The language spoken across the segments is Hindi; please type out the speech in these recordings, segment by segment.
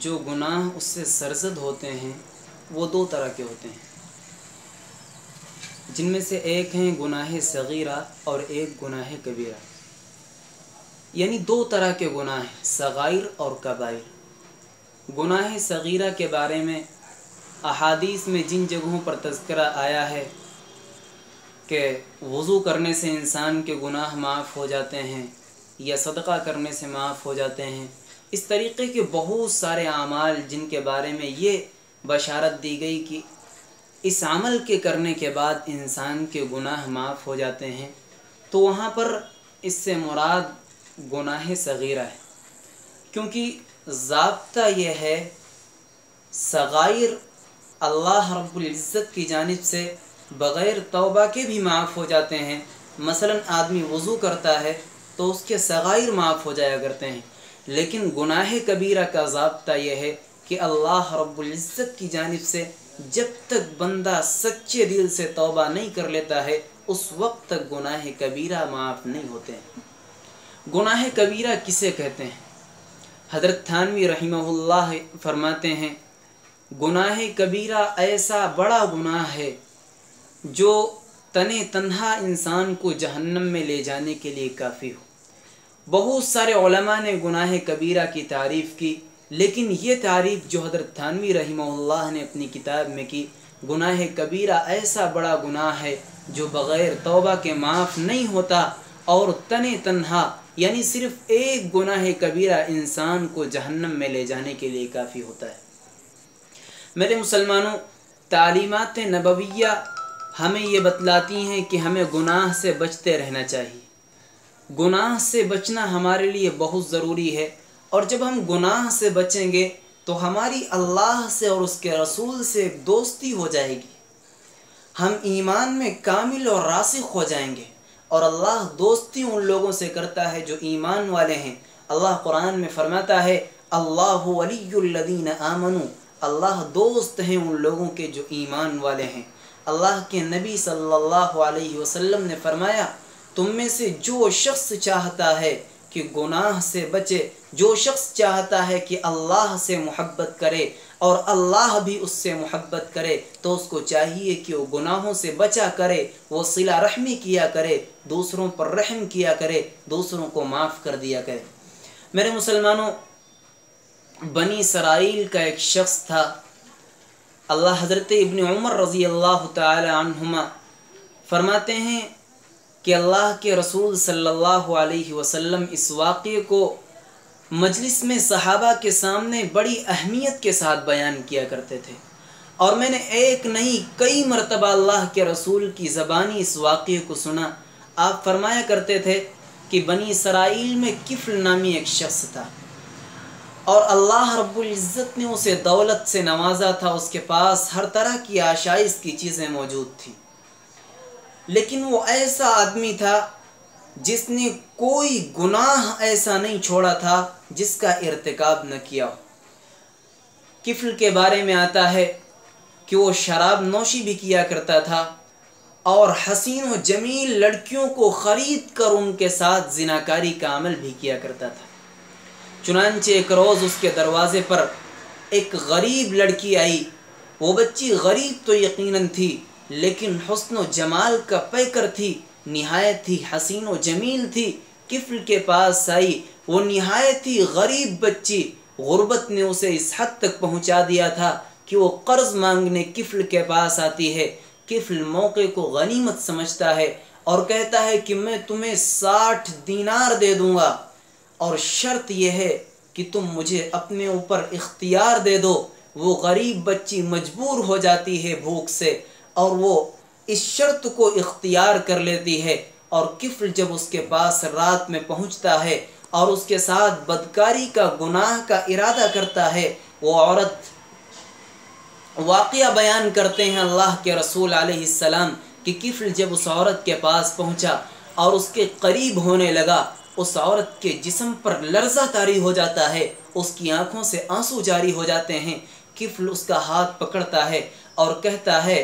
जो गुनाह उससे सरजद होते हैं वो दो तरह के होते हैं, जिनमें से एक हैं गुनाह सगीरा और एक गुनाह कबीरा। यानी दो तरह के गुनाह हैं, सगाइर और कबाइर। गुनाह सगीरा के बारे में अहादीस में जिन जगहों पर तज़किरा आया है कि वज़ू करने से इंसान के गुनाह माफ़ हो जाते हैं या सदक़ा करने से माफ़ हो जाते हैं, इस तरीक़े के बहुत सारे आमाल जिनके बारे में ये बशारत दी गई कि इस अमल के करने के बाद इंसान के गुनाह माफ़ हो जाते हैं, तो वहाँ पर इससे मुराद गुनाह सगीरा है। क्योंकि ज़ाब्ता ये है, सगाइर अल्लाह रब्बुल इज़्ज़त की जानिब से बग़ैर तौबा के भी माफ़ हो जाते हैं। मसलन आदमी वज़ू करता है तो उसके सगाइर माफ़ हो जाया करते हैं, लेकिन गुनाह कबीरा का ज़ाब्ता यह है कि अल्लाह रब्बुल इज़्ज़त की जानिब से जब तक बंदा सच्चे दिल से तौबा नहीं कर लेता है उस वक्त तक गुनाह कबीरा माफ़ नहीं होते हैं। गुनाह कबीरा किसे कहते हैं? हज़रत थानवी रहमहुल्लाह फरमाते हैं, गुनाह कबीरा ऐसा बड़ा गुनाह है जो तने तन्हा इंसान को जहन्नम में ले जाने के लिए काफ़ी हो। बहुत सारे उलमा ने गुनाह कबीरा की तारीफ़ की, लेकिन ये तारीफ़ जो हज़रत थानवी रहमहुल्लाह ने अपनी किताब में की, गुनाह कबीरा ऐसा बड़ा गुनाह है जो बग़ैर तौबा के माफ़ नहीं होता और तने तन्हा यानी सिर्फ़ एक गुनाह कबीरा इंसान को जहन्नम में ले जाने के लिए काफ़ी होता है। मेरे मुसलमानों, तालीमात नबविया हमें ये बतलाती हैं कि हमें गुनाह से बचते रहना चाहिए। गुनाह से बचना हमारे लिए बहुत ज़रूरी है, और जब हम गुनाह से बचेंगे तो हमारी अल्लाह से और उसके रसूल से दोस्ती हो जाएगी। हम ईमान में कामिल और रासिख हो जाएंगे, और अल्लाह दोस्ती उन लोगों से करता है जो ईमान वाले हैं। अल्लाह कुरान में फरमाता है, अल्लाहु वलियुल्लज़ीना आमनू, अल्लाह दोस्त हैं उन लोगों के जो ईमान वाले हैं। अल्लाह के नबी सल्लल्लाहु अलैहि वसल्लम ने फरमाया, तुम में से जो शख्स चाहता है कि गुनाह से बचे, जो शख्स चाहता है कि अल्लाह से मोहब्बत करे और अल्लाह भी उससे मोहब्बत करे, तो उसको चाहिए कि वो गुनाहों से बचा करे, वो सिला रहमी किया करे, दूसरों पर रहम किया करे, दूसरों को माफ़ कर दिया करे। मेरे मुसलमानों, बनी इसराइल का एक शख्स था, अल्लाह हज़रत इब्न उमर रज़ी अल्लाह ताला अन्हुमा फरमाते हैं कि अल्लाह के रसूल सल्लल्लाहु अलैहि वसल्लम इस वाक़े को मजलिस में सहाबा के सामने बड़ी अहमियत के साथ बयान किया करते थे, और मैंने एक नहीं कई मरतबा अल्लाह के रसूल की ज़बानी इस वाक़े को सुना। आप फरमाया करते थे कि बनी इसराइल में किफ़ल नामी एक शख्स था, और अल्लाह रब्बुल इज़्ज़त ने उसे दौलत से नवाजा था, उसके पास हर तरह की आशाइश की चीज़ें मौजूद थी, लेकिन वो ऐसा आदमी था जिसने कोई गुनाह ऐसा नहीं छोड़ा था जिसका इर्तिकाब न किया हो। किफ़ल के बारे में आता है कि वो शराब नोशी भी किया करता था और हसीन व जमील लड़कियों को ख़रीद कर उनके साथ जिनाकारी का अमल भी किया करता था। चुनांचे एक रोज़ उसके दरवाज़े पर एक गरीब लड़की आई। वो बच्ची गरीब तो यकीनन थी, लेकिन हुस्न व जमाल का पैकर थी, निहायत ही हसीन व जमील थी। किफ़ल के पास आई, वो निहायत ही गरीब बच्ची, गुर्बत ने उसे इस हद तक पहुंचा दिया था कि वो कर्ज़ मांगने किफ़ल के पास आती है। किफ़ल मौके को गनीमत समझता है और कहता है कि मैं तुम्हें 60 दीनार दे दूँगा, और शर्त यह है कि तुम मुझे अपने ऊपर इख्तियार दे दो। वो गरीब बच्ची मजबूर हो जाती है भूख से, और वो इस शर्त को इख्तियार कर लेती है। और किफ़ल जब उसके पास रात में पहुंचता है और उसके साथ बदकारी का गुनाह का इरादा करता है, वो औरत वाक़या बयान करते हैं अल्लाह के रसूल अलैहिस्सलाम कि किफ़ल जब उस औरत के पास पहुंचा और उसके करीब होने लगा, उस औरत के जिस्म पर लर्ज़ा तारी हो जाता है, उसकी आंखों से आंसू जारी हो जाते हैं। किफ़ल उसका हाथ पकड़ता है और कहता है,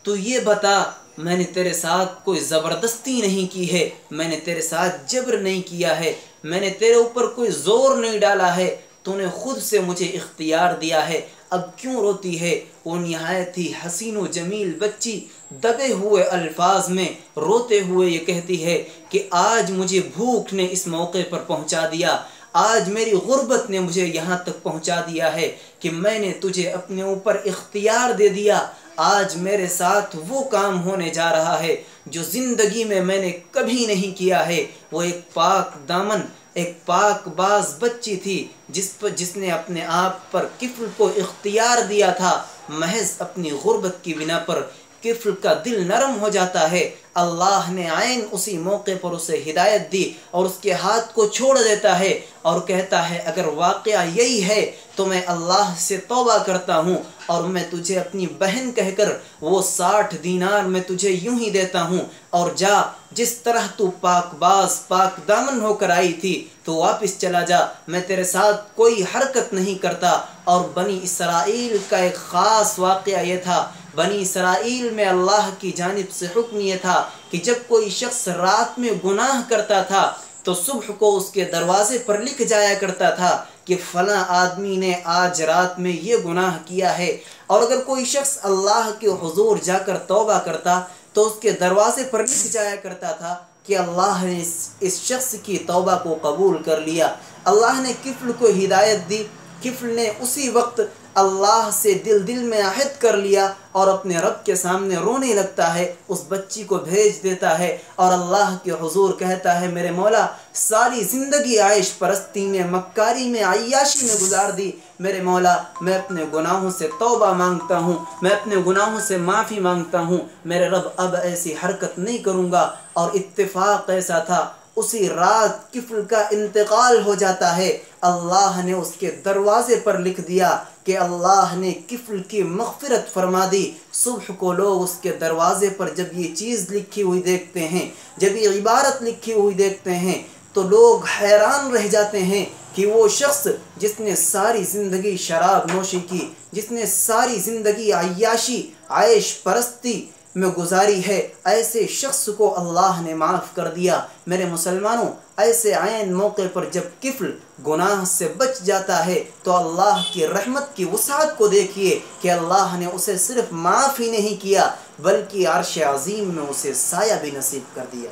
तो ये बता, मैंने तेरे साथ कोई ज़बरदस्ती नहीं की है, मैंने तेरे साथ जबर नहीं किया है, मैंने तेरे ऊपर कोई ज़ोर नहीं डाला है, तूने खुद से मुझे इख्तियार दिया है, अब क्यों रोती है। वो निहायत ही हसीन व जमील बच्ची दबे हुए अल्फाज में रोते हुए ये कहती है कि आज मुझे भूख ने इस मौके पर पहुंचा दिया, आज मेरी गुर्बत ने मुझे यहाँ तक पहुंचा दिया है कि मैंने तुझे अपने ऊपर इख्तियार दे दिया। आज मेरे साथ वो काम होने जा रहा है जो ज़िंदगी में मैंने कभी नहीं किया है। वो एक पाक दामन, एक पाक बाज बच्ची थी जिसने अपने आप पर किफ्ल को इख्तियार दिया था। महज अपनी गुर्बत की बिना पर किफ्ल का दिल नरम हो जाता है। अल्लाह ने आइन उसी मौके पर उसे हिदायत दी और उसके हाथ को छोड़ देता है और कहता है अगर वाक़या यही है तो मैं अल्लाह से तौबा करता हूँ और मैं तुझे अपनी बहन कहकर वो 60 दीनार मैं तुझे यूं ही देता हूँ और जा, जिस तरह तू पाकबाज पाक दामन होकर आई थी तो वापस चला जा, मैं तेरे साथ कोई हरकत नहीं करता। और बनी इसराइल का एक ख़ास वाक़या ये था, बनी इसराइल में अल्लाह की जानिब से हुक्म ये था कि जब कोई शख्स रात में गुनाह करता था तो सुबह को उसके दरवाजे पर लिख जाया करता था कि फ़लाँ आदमी ने आज रात में ये गुनाह किया है। और अगर कोई शख्स अल्लाह के हुजूर जाकर तौबा करता तो उसके दरवाजे पर लिख जाया करता था कि अल्लाह ने इस शख्स की तौबा को कबूल कर लिया। अल्लाह ने किफ्ल को हिदायत दी, किफ्ल ने उसी वक्त अल्लाह से दिल में आहद कर लिया और अपने रब के सामने रोने लगता है, उस बच्ची को भेज देता है और अल्लाह के हुजूर कहता है मेरे मौला सारी ज़िंदगी आयश परस्ती में, मक्कारी में, अय्याशी में गुजार दी, मेरे मौला मैं अपने गुनाहों से तौबा मांगता हूँ, मैं अपने गुनाहों से माफ़ी मांगता हूँ, मेरे रब अब ऐसी हरकत नहीं करूँगा। और इत्तेफाक ऐसा था उसी रात किफ्ल का इंतकाल हो जाता है। अल्लाह ने उसके दरवाजे पर लिख दिया कि अल्लाह ने किफ्ल की मग़फ़िरत फरमा दी। सुबह को लोग उसके दरवाजे पर जब ये चीज़ लिखी हुई देखते हैं, जब ये इबारत लिखी हुई देखते हैं तो लोग हैरान रह जाते हैं कि वो शख्स जिसने सारी ज़िंदगी शराब नोशी की, जिसने सारी ज़िंदगी अय्याशी आयश परस्ती में गुजारी है, ऐसे शख्स को अल्लाह ने माफ़ कर दिया। मेरे मुसलमानों, ऐसे आयन मौके पर जब किफ्ल गुनाह से बच जाता है तो अल्लाह की रहमत की वसाअत को देखिए कि अल्लाह ने उसे सिर्फ माफ़ ही नहीं किया बल्कि अर्श अज़ीम में उसे साया भी नसीब कर दिया।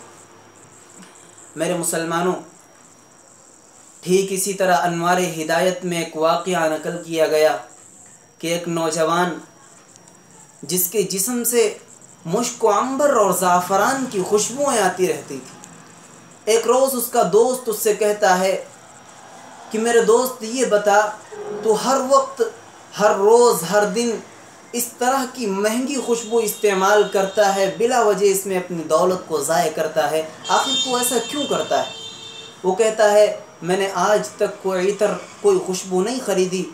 मेरे मुसलमानों, ठीक इसी तरह अनवार हिदायत में एक वाक़या नकल किया गया कि एक नौजवान जिसके जिस्म से मुश्क अंबर और ज़ाफ़रान की खुशबुएँ आती रहती थी, एक रोज़ उसका दोस्त उससे कहता है कि मेरे दोस्त ये बता, तो हर वक्त, हर रोज़, हर दिन इस तरह की महंगी खुशबू इस्तेमाल करता है, बिला वजह इसमें अपनी दौलत को ज़ाय करता है, आखिर तू ऐसा क्यों करता है। वो कहता है मैंने आज तक कोई इतर, कोई खुशबू नहीं ख़रीदी।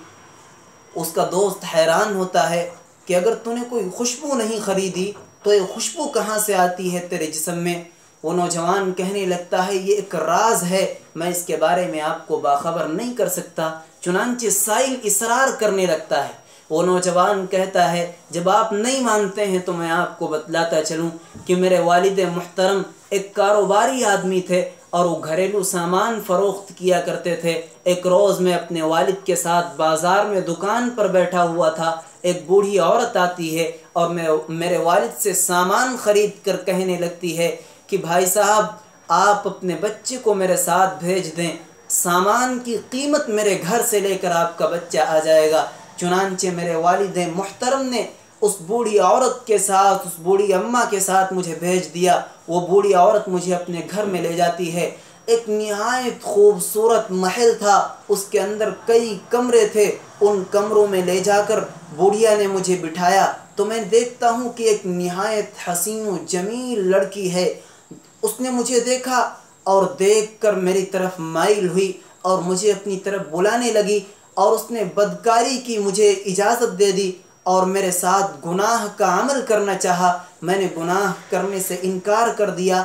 उसका दोस्त हैरान होता है कि अगर तूने कोई खुशबू नहीं ख़रीदी तो ये खुशबू कहाँ से आती है तेरे जिस्म में। वो नौजवान कहने लगता है ये एक राज है, मैं इसके बारे में आपको बाखबर नहीं कर सकता। चुनांचे साइल इसरार करने लगता है। वो नौजवान कहता है जब आप नहीं मानते हैं तो मैं आपको बतलाता चलूं कि मेरे वालिद मुहतरम एक कारोबारी आदमी थे और वो घरेलू सामान फ़रोख्त किया करते थे। एक रोज़ मैं अपने वालिद के साथ बाज़ार में दुकान पर बैठा हुआ था, एक बूढ़ी औरत आती है और मेरे वालिद से सामान ख़रीद कर कहने लगती है कि भाई साहब आप अपने बच्चे को मेरे साथ भेज दें, सामान की कीमत मेरे घर से लेकर आपका बच्चा आ जाएगा। चुनांचे मेरे वालिद मुहतरम ने उस बूढ़ी औरत के साथ, उस बूढ़ी अम्मा के साथ मुझे भेज दिया। वो बूढ़ी औरत मुझे अपने घर में ले जाती है। एक निहायत खूबसूरत महल था, उसके अंदर कई कमरे थे। उन कमरों में ले जाकर बुढ़िया ने मुझे बिठाया तो मैं देखता हूँ कि एक निहायत हसीन व जमील लड़की है। उसने मुझे देखा और देखकर मेरी तरफ माइल हुई और मुझे अपनी तरफ बुलाने लगी और उसने बदकारी की, मुझे इजाज़त दे दी और मेरे साथ गुनाह का अमल करना चाहा। मैंने गुनाह करने से इनकार कर दिया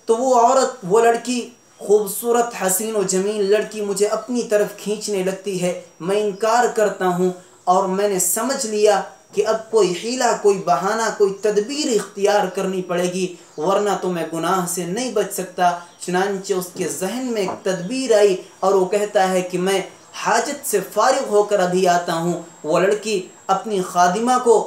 तो वो औरत, वो लड़की, खूबसूरत हसीन व जमील लड़की मुझे अपनी तरफ खींचने लगती है। मैं इनकार करता हूँ और मैंने समझ लिया कि अब कोई हीला, कोई बहाना, कोई तदबीर इख्तियार करनी पड़ेगी वरना तो मैं गुनाह से नहीं बच सकता। चुनांचे उसके जहन में एक तदबीर आई और वो कहता है कि मैं हाजत से फारिग होकर अभी आता हूँ। वो लड़की अपनी खादिमा को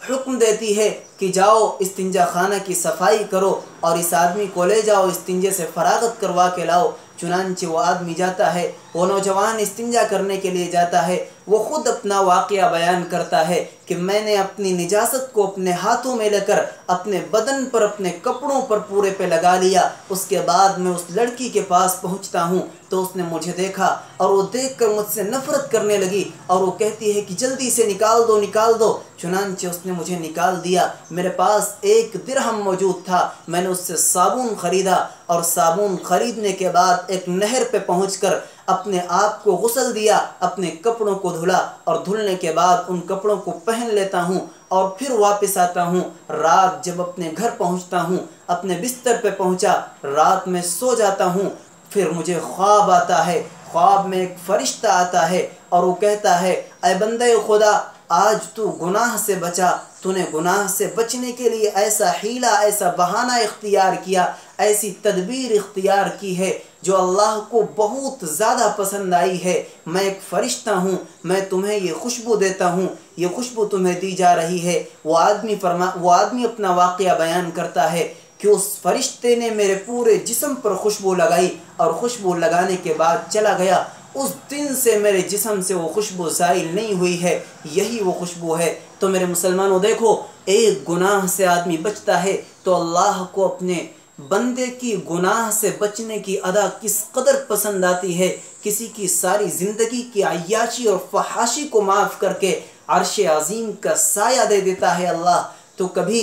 हुक्म देती है कि जाओ इस्तिंजा खाना की सफाई करो और इस आदमी को ले जाओ, इस्तिंजे से फरागत करवा के लाओ। चुनांचे वो आदमी जाता है, वो नौजवान इस्तिंजा करने के लिए जाता है। वो ख़ुद अपना वाक़या बयान करता है कि मैंने अपनी निजासत को अपने हाथों में लेकर अपने बदन पर, अपने कपड़ों पर पूरे पे लगा लिया। उसके बाद मैं उस लड़की के पास पहुंचता हूं तो उसने मुझे देखा और वो देखकर मुझसे नफ़रत करने लगी और वो कहती है कि जल्दी से निकाल दो, निकाल दो। चुनांचे उसने मुझे निकाल दिया। मेरे पास 1 दिरहम मौजूद था। मैंने उससे साबुन ख़रीदा और साबुन ख़रीदने के बाद एक नहर पे पहुंचकर अपने आप को गुस्ल दिया, अपने कपड़ों को धुला और धुलने के बाद उन कपड़ों को पहन लेता हूँ और फिर वापस आता हूँ। रात जब अपने घर पहुँचता हूँ, अपने बिस्तर पे पहुँचा, रात में सो जाता हूँ। फिर मुझे ख्वाब आता है। ख्वाब में एक फरिश्ता आता है और वो कहता है, ऐ बंदे खुदा, आज तू गुनाह से बचा। तूने गुनाह से बचने के लिए ऐसा हीला, ऐसा बहाना इख्तियार किया, ऐसी तदबीर इख्तियार की है जो अल्लाह को बहुत ज़्यादा पसंद आई है। मैं एक फ़रिश्ता हूँ, मैं तुम्हें ये खुशबू देता हूँ, ये खुशबू तुम्हें दी जा रही है। वो आदमी अपना वाक़या बयान करता है कि उस फरिश्ते ने मेरे पूरे जिस्म पर खुशबू लगाई और खुशबू लगाने के बाद चला गया। उस दिन से मेरे जिस्म से वो खुशबू ज़ाइल नहीं हुई है, यही वो खुशबू है। तो मेरे मुसलमानों देखो, एक गुनाह से आदमी बचता है तो अल्लाह को अपने बंदे की गुनाह से बचने की अदा किस कदर पसंद आती है। किसी की सारी ज़िंदगी की अय्याशी और फहाशी को माफ़ करके अर्श अज़ीम का साया दे देता है अल्लाह। तो कभी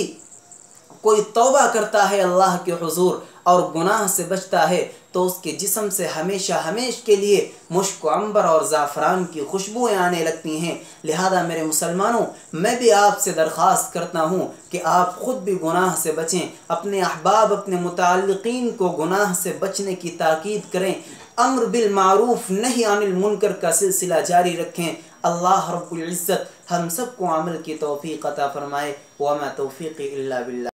कोई तौबा करता है अल्लाह के हुजूर और गुनाह से बचता है तो उसके जिस्म से हमेशा हमेश के लिए मुश्क अंबर और ज़ाफ़रान की खुशबुएँ आने लगती हैं। लिहाजा मेरे मुसलमानों, मैं भी आपसे दरख्वास्त करता हूँ कि आप ख़ुद भी गुनाह से बचें, अपने अहबाब, अपने मुताल्लिक़ीन को गुनाह से बचने की ताकीद करें, अम्र बिल मारूफ नही अनिल मुनकर का सिलसिला जारी रखें। अल्लाह रब्बुल इज़्ज़त हम सबको अमल की तौफ़ीक़ अता फ़रमाए। वमा तौफ़ीक़ी इल्ला बिल्लाह।